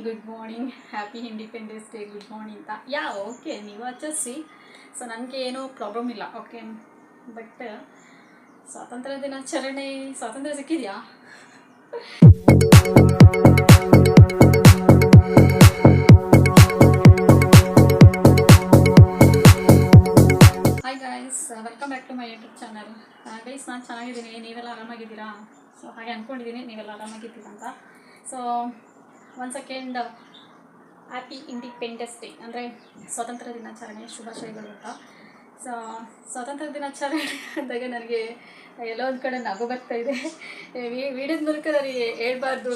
Good morning, happy independence day. Good morning ಅಂತ okay ನೀವು ಆಚರಿಸಿ. ಸೊ ನನಗೆ ಏನೂ ಪ್ರಾಬ್ಲಮ್ ಇಲ್ಲ. ಓಕೆ, ಬಟ್ ಸ್ವಾತಂತ್ರ್ಯ ದಿನಾಚರಣೆ ಸ್ವಾತಂತ್ರ್ಯ ಸಿಕ್ಕಿದೆಯಾ? Hi guys, welcome back to my YouTube channel. Guys, ನಾನು ಚೆನ್ನಾಗಿದ್ದೀನಿ, ನೀವೆಲ್ಲ ಆರಾಮಾಗಿದ್ದೀರಾ? ಸೊ ಹಾಗೆ ಅಂದ್ಕೊಂಡಿದ್ದೀನಿ ನೀವೆಲ್ಲ ಆರಾಮಾಗಿದ್ದೀರಾ ಅಂತ. So one second, happy independence day ಅಂದರೆ ಸ್ವಾತಂತ್ರ್ಯ ದಿನಾಚರಣೆ ಶುಭಾಶಯಗಳು ಅಂತ. ಸೊ ಸ್ವಾತಂತ್ರ್ಯ ದಿನಾಚರಣೆ ಅಂದಾಗ ನನಗೆ ಎಲ್ಲೋ ಒಂದು ಕಡೆ ನಗು ಬರ್ತಾ ಇದೆ. ವಿಡಿಯೋದ ಮೂಲಕ ನನಗೆ ಹೇಳ್ಬಾರ್ದು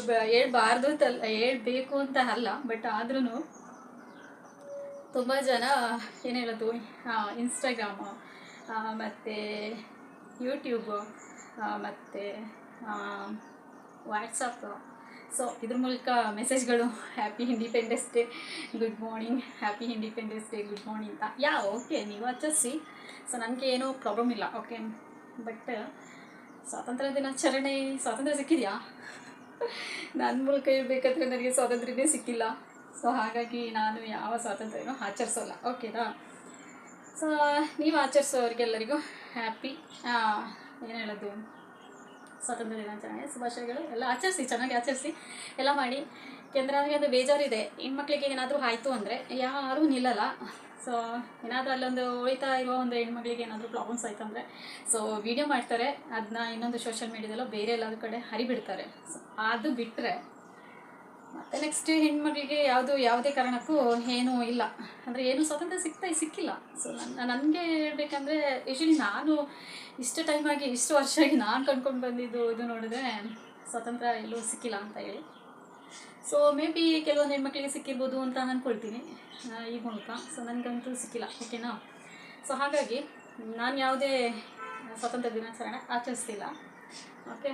ಅಂತಲ್ಲ, ಹೇಳ್ಬೇಕು ಅಂತ ಅಲ್ಲ, ಬಟ್ ಆದ್ರೂ ತುಂಬ ಜನ ಏನು ಹೇಳೋದು, ಇನ್ಸ್ಟಾಗ್ರಾಮು ಮತ್ತು ಯೂಟ್ಯೂಬು ಮತ್ತು ವಾಟ್ಸಪ್ಪು, ಸೊ ಇದ್ರ ಮೂಲಕ ಮೆಸೇಜ್ಗಳು happy independence day, good morning, happy independence day, good morning ಅಂತ ಓಕೆ ನೀವು ಆಚರಿಸಿ. ಸೊ ನನಗೆ ಏನೂ ಪ್ರಾಬ್ಲಮ್ ಇಲ್ಲ. ಓಕೆ, ಬಟ್ ಸ್ವಾತಂತ್ರ್ಯ ದಿನಾಚರಣೆ ಸ್ವಾತಂತ್ರ್ಯ ಸಿಕ್ಕಿದೆಯಾ? ನನ್ನ ಮೂಲಕ ಇರಬೇಕಾದ್ರೆ ನನಗೆ ಸ್ವಾತಂತ್ರ್ಯವೇ ಸಿಕ್ಕಿಲ್ಲ. ಸೊ ಹಾಗಾಗಿ ನಾನು ಯಾವ ಸ್ವಾತಂತ್ರ್ಯನೂ ಆಚರಿಸೋಲ್ಲ. ಓಕೆನಾ? ಸೊ ನೀವು ಆಚರಿಸೋರಿಗೆಲ್ಲರಿಗೂ ಹ್ಯಾಪಿ ಏನು ಹೇಳೋದು, ಸ್ವಾತಂತ್ರ್ಯ ದಿನಾಚರಣೆ ಶುಭಾಶಯಗಳು. ಎಲ್ಲ ಆಚರಿಸಿ, ಚೆನ್ನಾಗಿ ಆಚರಿಸಿ, ಎಲ್ಲ ಮಾಡಿ. ಯಾಕೆಂದರೆ ನನಗೆ ಅದು ಬೇಜಾರಿದೆ, ಹೆಣ್ಮಕ್ಳಿಗೆ ಏನಾದರೂ ಆಯಿತು ಅಂದರೆ ಯಾರೂ ನಿಲ್ಲಲ್ಲ. ಸೊ ಏನಾದರೂ ಅಲ್ಲೊಂದು ಉಳಿತಾ ಇರೋ ಒಂದು ಹೆಣ್ಮಕ್ಳಿಗೆ ಏನಾದರೂ ಪ್ರಾಬ್ಲಮ್ಸ್ ಆಯಿತು ಅಂದರೆ ಸೊ ವೀಡಿಯೋ ಮಾಡ್ತಾರೆ, ಅದನ್ನ ಇನ್ನೊಂದು ಸೋಷಿಯಲ್ ಮೀಡಿಯಾದಲ್ಲೋ ಬೇರೆ ಎಲ್ಲಾದ್ರ ಕಡೆ ಹರಿಬಿಡ್ತಾರೆ. ಸೊ ಅದು ಬಿಟ್ಟರೆ ಮತ್ತು ನೆಕ್ಸ್ಟ್ ಹೆಣ್ಮಕ್ಳಿಗೆ ಯಾವುದೇ ಕಾರಣಕ್ಕೂ ಏನೂ ಇಲ್ಲ, ಅಂದರೆ ಏನು ಸ್ವಾತಂತ್ರ್ಯ ಸಿಕ್ಕಿಲ್ಲ. ಸೊ ನನಗೆ ಹೇಳ್ಬೇಕಂದ್ರೆ ಯೂಶ್ವಲಿ ನಾನು ಇಷ್ಟು ಟೈಮಾಗಿ ಇಷ್ಟು ವರ್ಷ ಆಗಿ ನಾನು ಕಂಡ್ಕೊಂಡು ಬಂದಿದ್ದು ಇದು ನೋಡಿದ್ರೆ ಸ್ವಾತಂತ್ರ್ಯ ಎಲ್ಲೂ ಸಿಕ್ಕಿಲ್ಲ ಅಂತ ಹೇಳಿ. ಸೊ ಮೇ ಬಿ ಕೆಲವೊಂದು ಹೆಣ್ಮಕ್ಳಿಗೆ ಸಿಕ್ಕಿರ್ಬೋದು ಅಂತ ಅಂದ್ಕೊಳ್ತೀನಿ ಈ ಮೂಲಕ. ಸೊ ನನಗಂತೂ ಸಿಕ್ಕಿಲ್ಲ. ಓಕೆನಾ? ಸೊ ಹಾಗಾಗಿ ನಾನು ಯಾವುದೇ ಸ್ವಾತಂತ್ರ್ಯ ದಿನಾಚರಣೆ ಆಚರಿಸ್ತಿಲ್ಲ. ಓಕೆ,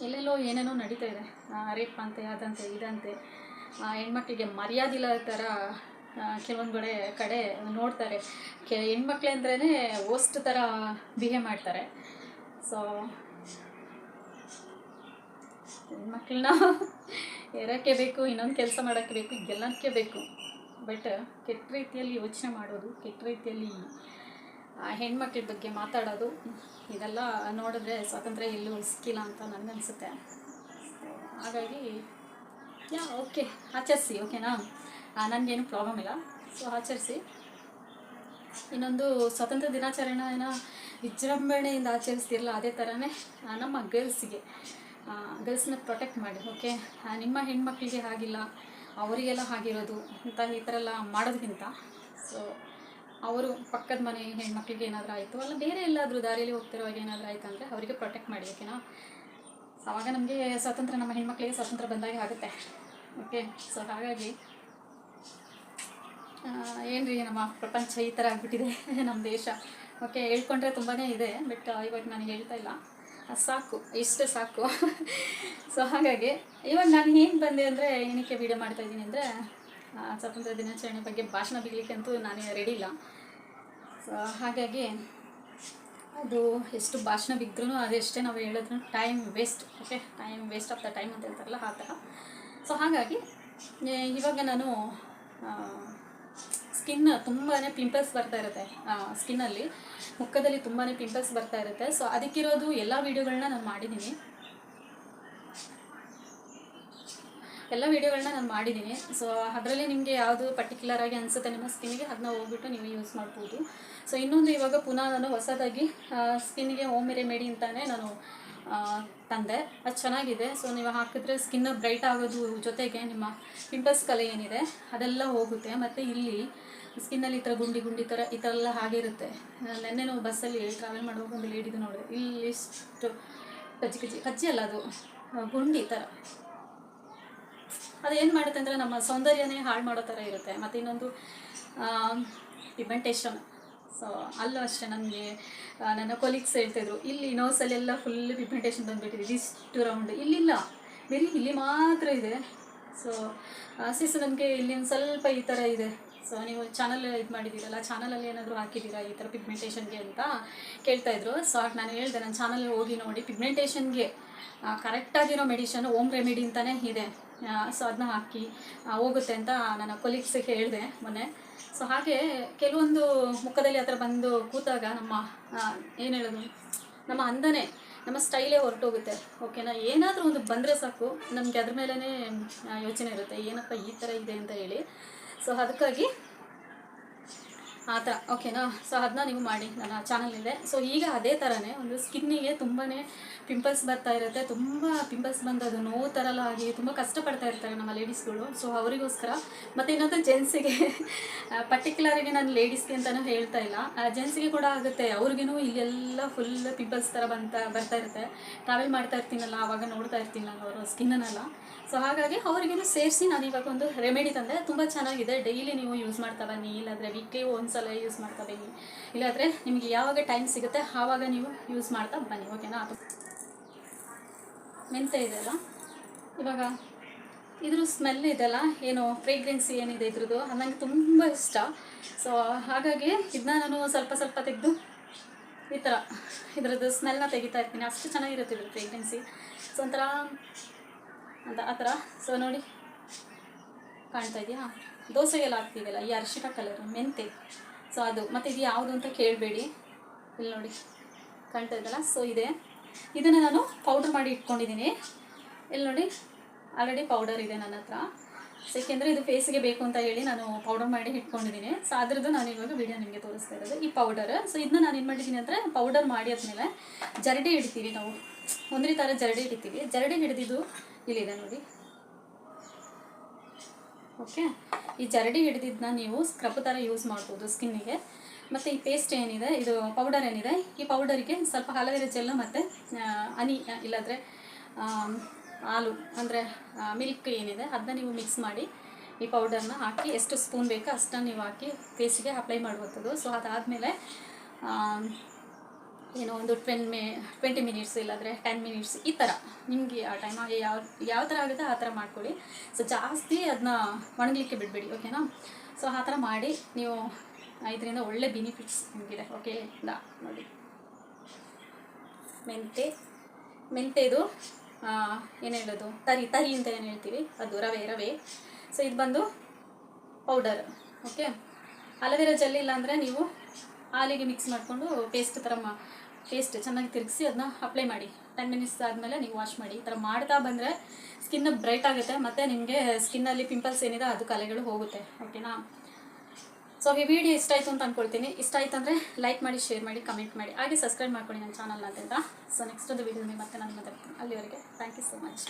ಎಲ್ಲೆಲ್ಲೋ ಏನೇನೋ ನಡೀತಾ ಇದೆ, ರೇಪ್ ಅಂತೆ, ಅದಂತೆ, ಇದಂತೆ, ಹೆಣ್ಮಕ್ಳಿಗೆ ಮರ್ಯಾದಿಲ್ಲ ಥರ ಕೆಲವೊಂದು ಕಡೆ ನೋಡ್ತಾರೆ. ಹೆಣ್ಮಕ್ಳು ಅಂದ್ರೇ ವೋಸ್ಟ್ ಥರ ಬಿಹೇವ್ ಮಾಡ್ತಾರೆ. ಸೊ ಹೆಣ್ಮಕ್ಳನ್ನ ಇರೋಕ್ಕೆ ಬೇಕು, ಇನ್ನೊಂದು ಕೆಲಸ ಮಾಡೋಕ್ಕೆ ಬೇಕು, ಎಲ್ಲಕ್ಕೆ ಬೇಕು. ಬಟ್ ಕೆಟ್ಟ ರೀತಿಯಲ್ಲಿ ಯೋಚನೆ ಮಾಡೋದು, ಕೆಟ್ಟ ರೀತಿಯಲ್ಲಿ ಹೆಣ್ಮಕ್ಳ ಬಗ್ಗೆ ಮಾತಾಡೋದು, ಇದೆಲ್ಲ ನೋಡಿದ್ರೆ ಸ್ವಾತಂತ್ರ್ಯ ಎಲ್ಲೂ ಸಿಕ್ಕಿಲ್ಲ ಅಂತ ನನಗನ್ಸುತ್ತೆ. ಹಾಗಾಗಿ ಓಕೆ ಆಚರಿಸಿ. ಓಕೆನಾ? ನನಗೇನು ಪ್ರಾಬ್ಲಮ್ ಇಲ್ಲ. ಸೊ ಆಚರಿಸಿ. ಇನ್ನೊಂದು ಸ್ವಾತಂತ್ರ್ಯ ದಿನಾಚರಣೆನ ವಿಜೃಂಭಣೆಯಿಂದ ಆಚರಿಸ್ತಿರಲ್ಲ, ಅದೇ ಥರನೇ ನಮ್ಮ ಗರ್ಲ್ಸ್ನ ಪ್ರೊಟೆಕ್ಟ್ ಮಾಡಿ. ಓಕೆ, ನಿಮ್ಮ ಹೆಣ್ಮಕ್ಳಿಗೆ ಆಗಿಲ್ಲ, ಅವರಿಗೆಲ್ಲ ಆಗಿರೋದು ಅಂತ ಈ ಥರ ಎಲ್ಲ ಮಾಡೋದಕ್ಕಿಂತ ಸೊ ಅವರು ಪಕ್ಕದ ಮನೆ ಹೆಣ್ಮಕ್ಳಿಗೆ ಏನಾದರೂ ಆಯಿತು, ಅಲ್ಲ ಬೇರೆ ಎಲ್ಲಾದರೂ ದಾರಿಯಲ್ಲಿ ಹೋಗ್ತಿರುವಾಗ ಏನಾದರೂ ಆಯಿತು ಅಂದರೆ ಅವರಿಗೆ ಪ್ರೊಟೆಕ್ಟ್ ಮಾಡಿ. ಓಕೆನಾ? ಆವಾಗ ನಮಗೆ ಸ್ವಾತಂತ್ರ್ಯ, ನಮ್ಮ ಹೆಣ್ಮಕ್ಳಿಗೆ ಸ್ವಾತಂತ್ರ್ಯ ಬಂದಾಗೆ ಆಗುತ್ತೆ. ಓಕೆ, ಸೊ ಹಾಗಾಗಿ ಏನ್ರಿ ನಮ್ಮ ಪ್ರಪಂಚ ಈ ಥರ ಆಗಿಬಿಟ್ಟಿದೆ ನಮ್ಮ ದೇಶ. ಓಕೆ, ಹೇಳ್ಕೊಂಡ್ರೆ ತುಂಬಾ ಇದೆ, ಬಟ್ ಇವಾಗ ನಾನು ಹೇಳ್ತಾ ಇಲ್ಲ, ಸಾಕು, ಇಷ್ಟೇ ಸಾಕು. ಸೊ ಹಾಗಾಗಿ ಇವಾಗ ನಾನು ಏನು ಬಂದೆ ಅಂದರೆ ಏನಕ್ಕೆ ವೀಡಿಯೋ ಮಾಡ್ತಾಯಿದ್ದೀನಿ ಅಂದರೆ ಸ್ವಾತಂತ್ರ್ಯ ದಿನಾಚರಣೆ ಬಗ್ಗೆ ಭಾಷಣ ಬಿಡಲಿಕ್ಕೆ ಅಂತೂ ನಾನು ರೆಡಿ ಇಲ್ಲ. ಸೊ ಹಾಗಾಗಿ ಅದು ಎಷ್ಟು ಭಾಷಣ ಬಿದ್ದರೂ ಅದೆಷ್ಟೇ ನಾವು ಹೇಳಿದ್ರು time waste. Okay, time waste of the time ಅಂತ ಹೇಳ್ತಾರಲ್ಲ ಆ ಥರ. ಸೊ ಹಾಗಾಗಿ ಇವಾಗ ನಾನು ಸ್ಕಿನ್ ತುಂಬಾ ಪಿಂಪಲ್ಸ್ ಬರ್ತಾ ಇರುತ್ತೆ, ಸ್ಕಿನ್ನಲ್ಲಿ ಮುಖದಲ್ಲಿ ತುಂಬಾ ಪಿಂಪಲ್ಸ್ ಬರ್ತಾ ಇರುತ್ತೆ. ಸೊ ಅದಕ್ಕಿರೋದು ಎಲ್ಲ ವೀಡಿಯೋಗಳನ್ನ ನಾನು ಮಾಡಿದ್ದೀನಿ. ಸೊ ಅದರಲ್ಲಿ ನಿಮಗೆ ಯಾವುದು ಪರ್ಟಿಕ್ಯುಲರಾಗಿ ಅನಿಸುತ್ತೆ ನಿಮ್ಮ ಸ್ಕಿನ್ನಿಗೆ, ಅದನ್ನ ಹೋಗ್ಬಿಟ್ಟು ನೀವು ಯೂಸ್ ಮಾಡ್ಬೋದು. ಸೊ ಇನ್ನೊಂದು ಇವಾಗ ಪುನಃ ನಾನು ಹೊಸದಾಗಿ ಸ್ಕಿನ್ನಿಗೆ ಹೋಮ್ ರೆಮಿಡಿ ಅಂತಲೇ ನಾನು ತಂದೆ, ಅದು ಚೆನ್ನಾಗಿದೆ. ಸೊ ನೀವು ಹಾಕಿದ್ರೆ ಸ್ಕಿನ್ ಬ್ರೈಟ್ ಆಗೋದು ಜೊತೆಗೆ ನಿಮ್ಮ ಪಿಂಪಲ್ಸ್ ಕಲೆ ಏನಿದೆ ಅದೆಲ್ಲ ಹೋಗುತ್ತೆ. ಮತ್ತು ಇಲ್ಲಿ ಸ್ಕಿನ್ನಲ್ಲಿ ಈ ಥರ ಗುಂಡಿ ಥರ ಈ ಥರ ಎಲ್ಲ ಆಗಿರುತ್ತೆ. ನೆನ್ನೆ ನಾವು ಬಸ್ಸಲ್ಲಿ ಟ್ರಾವೆಲ್ ಮಾಡುವಾಗ ಒಂದು ಲೇಡಿದು ನೋಡಿದೆ, ಇಲ್ಲಿ ಇಷ್ಟು ಕಜ್ಜಿ ಅಲ್ಲ, ಅದು ಗುಂಡಿ ಥರ. ಅದು ಏನು ಮಾಡುತ್ತೆ ಅಂದರೆ ನಮ್ಮ ಸೌಂದರ್ಯನೇ ಹಾಳು ಮಾಡೋ ಥರ ಇರುತ್ತೆ. ಮತ್ತು ಇನ್ನೊಂದು ಪಿಗ್ಮೆಂಟೇಷನ್. ಸೊ ಅಲ್ಲೂ ಅಷ್ಟೇ, ನನಗೆ ನನ್ನ ಕೊಲೀಗ್ಸ್ ಹೇಳ್ತಾಯಿದ್ರು, ಇಲ್ಲಿ ನೋಸಲ್ಲೆಲ್ಲ ಫುಲ್ ಪಿಗ್ಮೆಂಟೇಷನ್ ಬಂದುಬಿಟ್ಟಿದೆ, ಇಷ್ಟು ರೌಂಡ್, ಇಲ್ಲಿಲ್ಲ, ಬರೀ ಇಲ್ಲಿ ಮಾತ್ರ ಇದೆ. ಸೊ ನನಗೆ ಇಲ್ಲಿ ಒಂದು ಸ್ವಲ್ಪ ಈ ಥರ ಇದೆ. ಸೊ ನೀವು ಚಾನಲ್ ಇದು ಮಾಡಿದ್ದೀರಲ್ಲ, ಚಾನಲಲ್ಲಿ ಏನಾದರೂ ಹಾಕಿದ್ದೀರಾ ಈ ಥರ ಪಿಗ್ಮೆಂಟೇಷನ್ಗೆ ಅಂತ ಕೇಳ್ತಾಯಿದ್ರು. ಸೊ ನಾನು ಹೇಳಿದೆ, ನನ್ನ ಚಾನಲ್ ಹೋಗಿ ನೋಡಿ, ಪಿಗ್ಮೆಂಟೇಷನ್ಗೆ ಕರೆಕ್ಟಾಗಿರೋ ಮೆಡಿಷನ್ ಹೋಮ್ ರೆಮಿಡಿ ಅಂತಲೇ ಇದೆ. ಸೊ ಅದನ್ನ ಹಾಕಿ ಹೋಗುತ್ತೆ ಅಂತ ನನ್ನ ಕೊಲೀಗ್ಸಿಗೆ ಹೇಳಿದೆ ಮೊನ್ನೆ. ಸೊ ಹಾಗೆ ಕೆಲವೊಂದು ಮುಖದಲ್ಲಿ ಆ ಥರ ಬಂದು ಕೂತಾಗ ನಮ್ಮ ಏನು ಹೇಳೋದು, ನಮ್ಮ ಅಂದನೇ, ನಮ್ಮ ಸ್ಟೈಲೇ ಹೊರಟೋಗುತ್ತೆ. ಓಕೆನಾ, ಏನಾದರೂ ಒಂದು ಬಂದರೆ ಸಾಕು ನಮಗೆ ಅದ್ರ ಮೇಲೇ ಯೋಚನೆ ಇರುತ್ತೆ, ಏನಪ್ಪ ಈ ಥರ ಇದೆ ಅಂತ ಹೇಳಿ. ಸೊ ಅದಕ್ಕಾಗಿ ಆ ಥರ, ಓಕೆನಾ. ಸೊ ಅದನ್ನ ನೀವು ಮಾಡಿ, ನನ್ನ ಚಾನಲಿದೆ. ಸೊ ಈಗ ಅದೇ ಥರನೇ ಒಂದು ಸ್ಕಿನ್ನಿಗೆ ತುಂಬಾ ಪಿಂಪಲ್ಸ್ ಬರ್ತಾ ಇರುತ್ತೆ. ತುಂಬ ಪಿಂಪಲ್ಸ್ ಬಂದದು ನೋವು ಥರಲ್ಲ ಆಗಿ ತುಂಬ ಕಷ್ಟಪಡ್ತಾ ಇರ್ತಾರೆ ನಮ್ಮ ಲೇಡೀಸ್ಗಳು. ಸೊ ಅವರಿಗೋಸ್ಕರ, ಮತ್ತು ಇನ್ನೊಂದು ಜೆಂಟ್ಸಿಗೆ, ಪರ್ಟಿಕ್ಯುಲರಾಗಿ ನಾನು ಲೇಡೀಸ್ಗೆ ಅಂತಲೂ ಹೇಳ್ತಾ ಇಲ್ಲ, ಜೆಂಟ್ಸಿಗೆ ಕೂಡ ಆಗುತ್ತೆ. ಅವ್ರಿಗೇನು ಇಲ್ಲೆಲ್ಲ ಫುಲ್ ಪಿಂಪಲ್ಸ್ ಥರ ಬರ್ತಾ ಇರುತ್ತೆ. ಟ್ರಾವೆಲ್ ಮಾಡ್ತಾ ಇರ್ತೀನಲ್ಲ, ಆವಾಗ ನೋಡ್ತಾ ಇರ್ತೀನಿ ನಾನು ಅವರು ಸ್ಕಿನ್ನನ್ನೆಲ್ಲ. ಸೊ ಹಾಗಾಗಿ ಅವ್ರಿಗೇನು ಸೇರಿಸಿ ನಾನು ಇವಾಗ ಒಂದು ರೆಮಿಡಿ ತಂದೆ, ತುಂಬ ಚೆನ್ನಾಗಿದೆ. ಡೈಲಿ ನೀವು ಯೂಸ್ ಮಾಡ್ತಾ ಬನ್ನಿ, ಇಲ್ಲಾಂದರೆ ವೀಕ್ಲಿ ಒಂದ್ಸಲ ಯೂಸ್ ಮಾಡ್ತಾ ಬನ್ನಿ, ಇಲ್ಲಾಂದರೆ ನಿಮಗೆ ಯಾವಾಗ ಟೈಮ್ ಸಿಗುತ್ತೆ ಆವಾಗ ನೀವು ಯೂಸ್ ಮಾಡ್ತಾ ಬನ್ನಿ, ಓಕೆನಾ. ಮೆಂತೆ ಇದೆಯಲ್ಲ, ಇವಾಗ ಇದ್ರ ಸ್ಮೆಲ್ ಇದೆಲ್ಲ, ಏನು ಫ್ರೇಗ್ರೆನ್ಸಿ ಏನಿದೆ ಇದ್ರದ್ದು, ಅದು ನನಗೆ ತುಂಬ ಇಷ್ಟ. ಸೊ ಹಾಗಾಗಿ ಇದನ್ನ ನಾನು ಸ್ವಲ್ಪ ಸ್ವಲ್ಪ ತೆಗೆದು ಈ ಥರ ಇದ್ರದ್ದು ಸ್ಮೆಲ್ನ ತೆಗಿತಾ ಇರ್ತೀನಿ. ಅಷ್ಟು ಚೆನ್ನಾಗಿರುತ್ತೆ ಇದ್ರ ಫ್ರೇಗ್ರೆನ್ಸಿ. ಸೊ ಒಂಥರ ಅಂತ ಆ ಥರ. ಸೊ ನೋಡಿ, ಕಾಣ್ತಾ ಇದೆಯಾ, ದೋಸೆಗೆಲ್ಲ ಹಾಕ್ತೀವಲ್ಲ ಈ ಅರಿಶಿಣ ಕಲರು ಮೆಂತೆ. ಸೊ ಅದು, ಮತ್ತು ಇದು ಯಾವುದು ಅಂತ ಕೇಳಬೇಡಿ, ಇಲ್ಲಿ ನೋಡಿ ಕಾಣ್ತಾ ಇದ್ದಲ್ಲ. ಸೊ ಇದನ್ನು ನಾನು ಪೌಡ್ರ್ ಮಾಡಿ ಇಟ್ಕೊಂಡಿದ್ದೀನಿ. ಇಲ್ಲಿ ನೋಡಿ, ಆಲ್ರೆಡಿ ಪೌಡರ್ ಇದೆ ನನ್ನ ಹತ್ರ. ಸೊ ಏಕೆಂದರೆ ಇದು ಫೇಸಿಗೆ ಬೇಕು ಅಂತ ಹೇಳಿ ನಾನು ಪೌಡರ್ ಮಾಡಿ ಇಟ್ಕೊಂಡಿದ್ದೀನಿ. ಸೊ ಅದ್ರದ್ದು ನಾನು ಇವಾಗ ವಿಡಿಯೋ ನಿಮಗೆ ತೋರಿಸ್ತಾ ಇರೋದು ಈ ಪೌಡರ್. ಸೊ ಇದನ್ನ ನಾನು ಏನು ಮಾಡಿದ್ದೀನಿ ಅಂದರೆ, ಪೌಡರ್ ಮಾಡಿ ಆದಮೇಲೆ ಜರಡಿ ಹಿಡಿತೀವಿ ನಾವು, ಒಂದೇ ಥರ ಜರಡಿ ಹಿಡಿತೀವಿ. ಜರಡಿ ಹಿಡಿದಿದ್ದು ಇಲ್ಲಿದೆ ನೋಡಿ, ಓಕೆ. ಈ ಜರಡಿ ಹಿಡಿದಿದ್ದನ್ನ ನೀವು ಸ್ಕ್ರಬ್ ಥರ ಯೂಸ್ ಮಾಡ್ಬೋದು ಸ್ಕಿನ್ನಿಗೆ. ಮತ್ತು ಈ ಪೇಸ್ಟ್ ಏನಿದೆ, ಇದು ಪೌಡರ್ ಏನಿದೆ, ಈ ಪೌಡರಿಗೆ ಸ್ವಲ್ಪ ಅಲೋವೆರಾ ಜೆಲ್ಲು ಮತ್ತು ಹನಿ, ಇಲ್ಲಾಂದರೆ ಹಾಲು ಅಂದರೆ ಮಿಲ್ಕ್ ಏನಿದೆ ಅದನ್ನ ನೀವು ಮಿಕ್ಸ್ ಮಾಡಿ ಈ ಪೌಡರ್ನ ಹಾಕಿ, ಎಷ್ಟು ಸ್ಪೂನ್ ಬೇಕೋ ಅಷ್ಟನ್ನು ನೀವು ಹಾಕಿ ಫೇಸಿಗೆ ಅಪ್ಲೈ ಮಾಡುವಂಥದ್ದು. ಸೊ ಅದಾದಮೇಲೆ ಏನೋ ಒಂದು 20 ಮಿನಿಟ್ಸ್ ಇಲ್ಲಾಂದರೆ 10 ಮಿನಿಟ್ಸ್ ಈ ಥರ ನಿಮಗೆ ಆ ಟೈಮ್ ಯಾವ ಥರ ಆಗುತ್ತೆ ಆ ಥರ ಮಾಡ್ಕೊಳ್ಳಿ. ಸೊ ಜಾಸ್ತಿ ಅದನ್ನ ಒಣಗಲಿಕ್ಕೆ ಬಿಡಬೇಡಿ, ಓಕೆನಾ. ಸೊ ಆ ಥರ ಮಾಡಿ ನೀವು, ಇದರಿಂದ ಒಳ್ಳೆ ಬೆನಿಫಿಟ್ಸ್ ನಿಮಗಿದೆ, ಓಕೆ. ನೋಡಿ, ಮೆಂತೆದು ಏನು ಹೇಳೋದು, ತರಿ ಅಂತ ಏನು ಹೇಳ್ತೀವಿ, ಅದು ರವೆ. ಸೊ ಇದು ಬಂದು ಪೌಡರ್, ಓಕೆ. ಅಲೋವೆರಾ ಜೆಲ್ ಇಲ್ಲ ಅಂದರೆ ನೀವು ಹಾಲಿಗೆ ಮಿಕ್ಸ್ ಮಾಡಿಕೊಂಡು ಪೇಸ್ಟ್ ಚೆನ್ನಾಗಿ ತಿರುಗಿಸಿ ಅದನ್ನ ಅಪ್ಲೈ ಮಾಡಿ. 10 ಮಿನಿಟ್ಸ್ ಆದಮೇಲೆ ನೀವು ವಾಶ್ ಮಾಡಿ. ಈ ಥರ ಮಾಡ್ತಾ ಬಂದರೆ ಸ್ಕಿನ್ ಬ್ರೈಟ್ ಆಗುತ್ತೆ, ಮತ್ತು ನಿಮಗೆ ಸ್ಕಿನ್ನಲ್ಲಿ ಪಿಂಪಲ್ಸ್ ಏನಿದೆ ಅದು ಕಲೆಗಳು ಹೋಗುತ್ತೆ, ಓಕೆನಾ. ಸೊ ಈ ವಿಡಿಯೋ ಇಷ್ಟ ಆಯಿತು ಅಂತ ಅಂದ್ಕೊಳ್ತೀನಿ. ಇಷ್ಟ ಆಯಿತು ಅಂದರೆ ಲೈಕ್ ಮಾಡಿ, ಶೇರ್ ಮಾಡಿ, ಕಮೆಂಟ್ ಮಾಡಿ, ಹಾಗೆ ಸಬ್ಸ್ಕ್ರೈಬ್ ಮಾಡ್ಕೊಳ್ಳಿ ನನ್ನ ಚಾನಲ್ನ ಅಂತ. ಸೊ ನೆಕ್ಸ್ಟ್ ಒಂದು ವಿಡಿಯೋದಲ್ಲಿ ಮತ್ತೆ ನಾನು ಮಾತಾಡ್ತೀನಿ. ಅಲ್ಲಿವರೆಗೆ ಥ್ಯಾಂಕ್ ಯು ಸೊ ಮಚ್.